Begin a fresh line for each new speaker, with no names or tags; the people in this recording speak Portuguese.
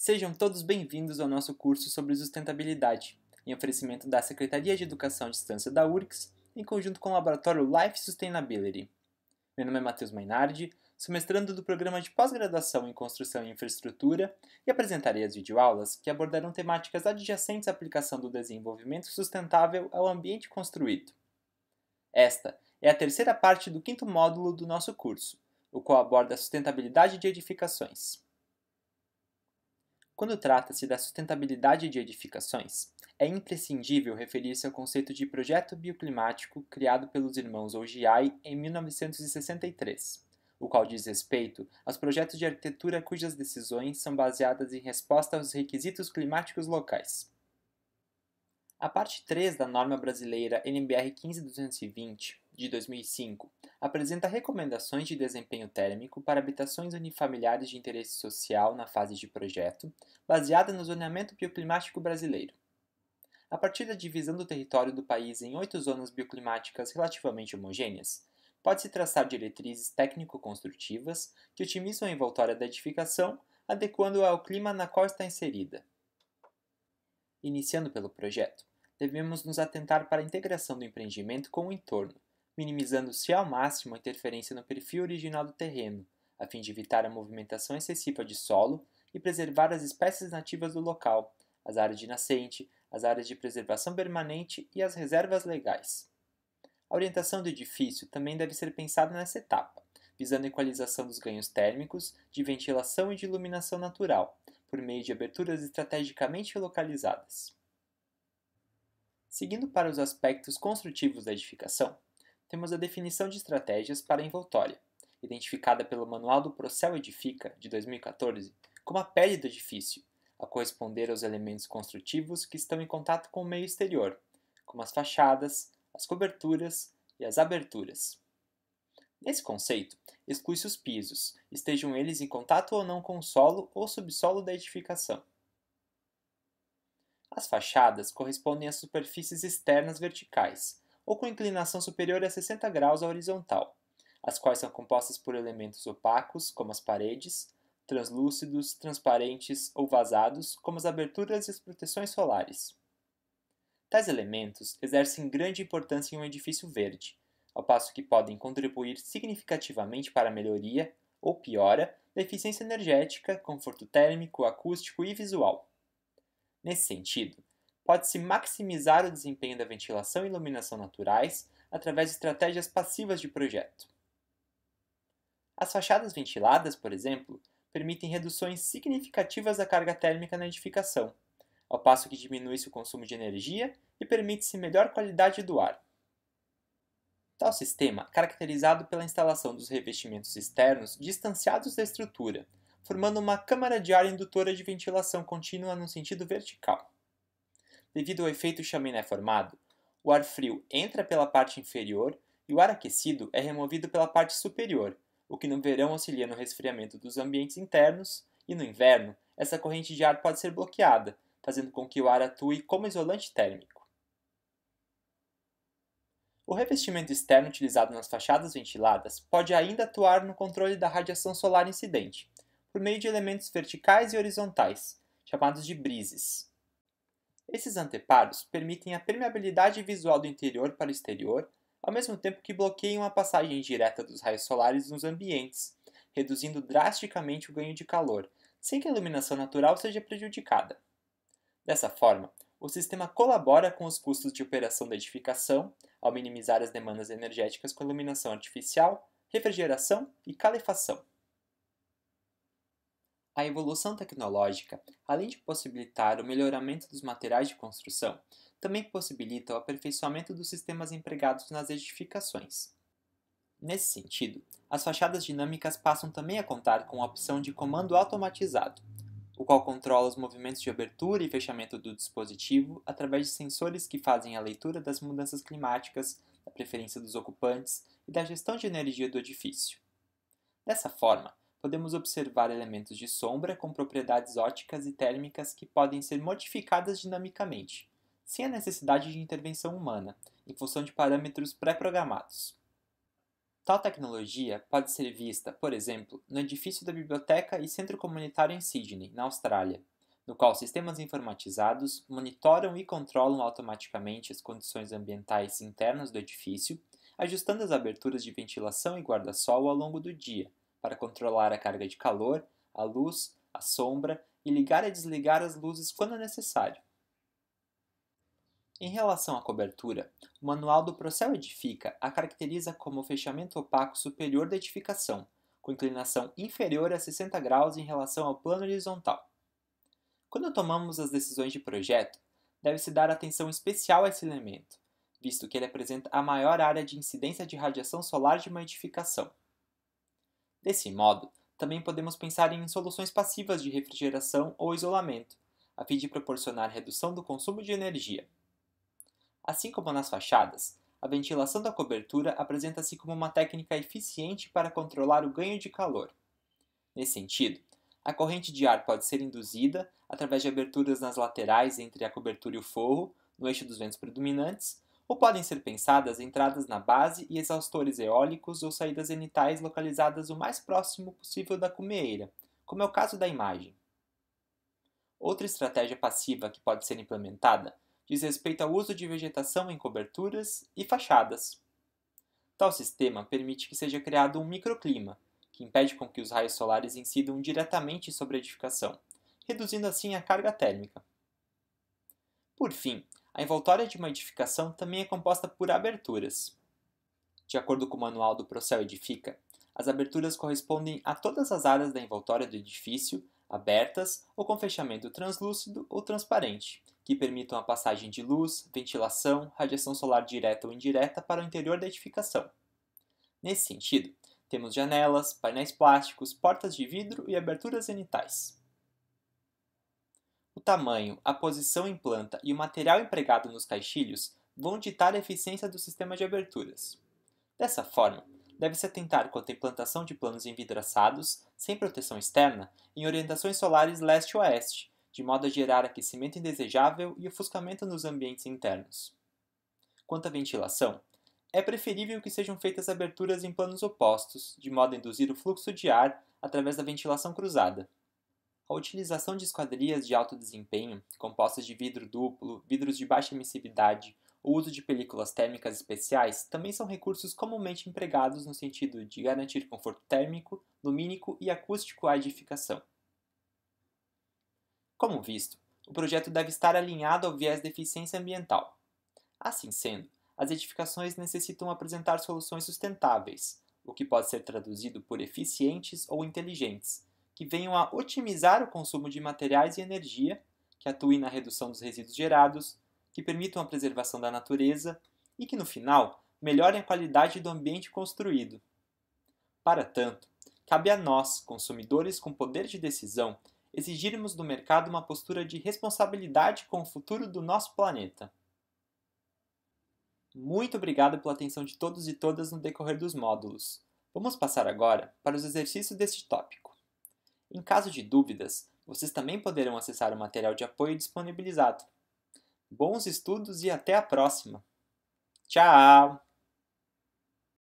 Sejam todos bem-vindos ao nosso curso sobre sustentabilidade, em oferecimento da Secretaria de Educação à Distância da URGS, em conjunto com o laboratório Life Sustainability. Meu nome é Matheus Mainardi, sou mestrando do programa de pós-graduação em Construção e Infraestrutura e apresentarei as videoaulas que abordarão temáticas adjacentes à aplicação do desenvolvimento sustentável ao ambiente construído. Esta é a terceira parte do quinto módulo do nosso curso, o qual aborda a sustentabilidade de edificações. Quando trata-se da sustentabilidade de edificações, é imprescindível referir-se ao conceito de projeto bioclimático criado pelos irmãos Ogiai em 1963, o qual diz respeito aos projetos de arquitetura cujas decisões são baseadas em resposta aos requisitos climáticos locais. A parte 3 da norma brasileira NBR 15220, de 2005, apresenta recomendações de desempenho térmico para habitações unifamiliares de interesse social na fase de projeto, baseada no zoneamento bioclimático brasileiro. A partir da divisão do território do país em 8 zonas bioclimáticas relativamente homogêneas, pode-se traçar diretrizes técnico-construtivas que otimizam a envoltória da edificação, adequando-a ao clima na qual está inserida. Iniciando pelo projeto, devemos nos atentar para a integração do empreendimento com o entorno, minimizando-se ao máximo a interferência no perfil original do terreno, a fim de evitar a movimentação excessiva de solo e preservar as espécies nativas do local, as áreas de nascente, as áreas de preservação permanente e as reservas legais. A orientação do edifício também deve ser pensada nessa etapa, visando a equalização dos ganhos térmicos, de ventilação e de iluminação natural, por meio de aberturas estrategicamente localizadas. Seguindo para os aspectos construtivos da edificação, temos a definição de estratégias para a envoltória, identificada pelo Manual do Procel Edifica, de 2014, como a pele do edifício, a corresponder aos elementos construtivos que estão em contato com o meio exterior, como as fachadas, as coberturas e as aberturas. Nesse conceito, exclui-se os pisos, estejam eles em contato ou não com o solo ou subsolo da edificação. As fachadas correspondem às superfícies externas verticais, ou com inclinação superior a 60 graus à horizontal, as quais são compostas por elementos opacos, como as paredes, translúcidos, transparentes ou vazados, como as aberturas e as proteções solares. Tais elementos exercem grande importância em um edifício verde, ao passo que podem contribuir significativamente para a melhoria ou piora da eficiência energética, conforto térmico, acústico e visual. Nesse sentido, pode-se maximizar o desempenho da ventilação e iluminação naturais através de estratégias passivas de projeto. As fachadas ventiladas, por exemplo, permitem reduções significativas da carga térmica na edificação, ao passo que diminui-se o consumo de energia e permite-se melhor qualidade do ar. Tal sistema é caracterizado pela instalação dos revestimentos externos distanciados da estrutura, formando uma câmara de ar indutora de ventilação contínua no sentido vertical. Devido ao efeito chaminé formado, o ar frio entra pela parte inferior e o ar aquecido é removido pela parte superior, o que no verão auxilia no resfriamento dos ambientes internos, e no inverno, essa corrente de ar pode ser bloqueada, fazendo com que o ar atue como isolante térmico. O revestimento externo utilizado nas fachadas ventiladas pode ainda atuar no controle da radiação solar incidente, por meio de elementos verticais e horizontais, chamados de brises. Esses anteparos permitem a permeabilidade visual do interior para o exterior, ao mesmo tempo que bloqueiam a passagem direta dos raios solares nos ambientes, reduzindo drasticamente o ganho de calor, sem que a iluminação natural seja prejudicada. Dessa forma, o sistema colabora com os custos de operação da edificação, ao minimizar as demandas energéticas com iluminação artificial, refrigeração e calefação. A evolução tecnológica, além de possibilitar o melhoramento dos materiais de construção, também possibilita o aperfeiçoamento dos sistemas empregados nas edificações. Nesse sentido, as fachadas dinâmicas passam também a contar com a opção de comando automatizado, o qual controla os movimentos de abertura e fechamento do dispositivo através de sensores que fazem a leitura das mudanças climáticas, da preferência dos ocupantes e da gestão de energia do edifício. Dessa forma, podemos observar elementos de sombra com propriedades ópticas e térmicas que podem ser modificadas dinamicamente, sem a necessidade de intervenção humana, em função de parâmetros pré-programados. Tal tecnologia pode ser vista, por exemplo, no edifício da Biblioteca e Centro Comunitário em Sydney, na Austrália, no qual sistemas informatizados monitoram e controlam automaticamente as condições ambientais internas do edifício, ajustando as aberturas de ventilação e guarda-sol ao longo do dia, para controlar a carga de calor, a luz, a sombra e ligar e desligar as luzes quando necessário. Em relação à cobertura, o manual do Procel Edifica a caracteriza como o fechamento opaco superior da edificação, com inclinação inferior a 60 graus em relação ao plano horizontal. Quando tomamos as decisões de projeto, deve-se dar atenção especial a esse elemento, visto que ele apresenta a maior área de incidência de radiação solar de uma edificação. Desse modo, também podemos pensar em soluções passivas de refrigeração ou isolamento, a fim de proporcionar redução do consumo de energia. Assim como nas fachadas, a ventilação da cobertura apresenta-se como uma técnica eficiente para controlar o ganho de calor. Nesse sentido, a corrente de ar pode ser induzida através de aberturas nas laterais entre a cobertura e o forro, no eixo dos ventos predominantes, ou podem ser pensadas entradas na base e exaustores eólicos ou saídas zenitais localizadas o mais próximo possível da cumeeira, como é o caso da imagem. Outra estratégia passiva que pode ser implementada diz respeito ao uso de vegetação em coberturas e fachadas. Tal sistema permite que seja criado um microclima, que impede com que os raios solares incidam diretamente sobre a edificação, reduzindo assim a carga térmica. Por fim, a envoltória de uma edificação também é composta por aberturas. De acordo com o manual do Procel Edifica, as aberturas correspondem a todas as áreas da envoltória do edifício, abertas ou com fechamento translúcido ou transparente, que permitam a passagem de luz, ventilação, radiação solar direta ou indireta para o interior da edificação. Nesse sentido, temos janelas, painéis plásticos, portas de vidro e aberturas zenitais. O tamanho, a posição em planta e o material empregado nos caixilhos vão ditar a eficiência do sistema de aberturas. Dessa forma, deve-se atentar quanto à implantação de planos envidraçados, sem proteção externa, em orientações solares leste-oeste, de modo a gerar aquecimento indesejável e ofuscamento nos ambientes internos. Quanto à ventilação, é preferível que sejam feitas aberturas em planos opostos, de modo a induzir o fluxo de ar através da ventilação cruzada. A utilização de esquadrias de alto desempenho, compostas de vidro duplo, vidros de baixa emissividade, o uso de películas térmicas especiais também são recursos comumente empregados no sentido de garantir conforto térmico, lumínico e acústico à edificação. Como visto, o projeto deve estar alinhado ao viés de eficiência ambiental. Assim sendo, as edificações necessitam apresentar soluções sustentáveis, o que pode ser traduzido por eficientes ou inteligentes, que venham a otimizar o consumo de materiais e energia, que atuem na redução dos resíduos gerados, que permitam a preservação da natureza e que, no final, melhorem a qualidade do ambiente construído. Para tanto, cabe a nós, consumidores com poder de decisão, exigirmos do mercado uma postura de responsabilidade com o futuro do nosso planeta. Muito obrigado pela atenção de todos e todas no decorrer dos módulos. Vamos passar agora para os exercícios deste tópico. Em caso de dúvidas, vocês também poderão acessar o material de apoio disponibilizado. Bons estudos e até a próxima! Tchau!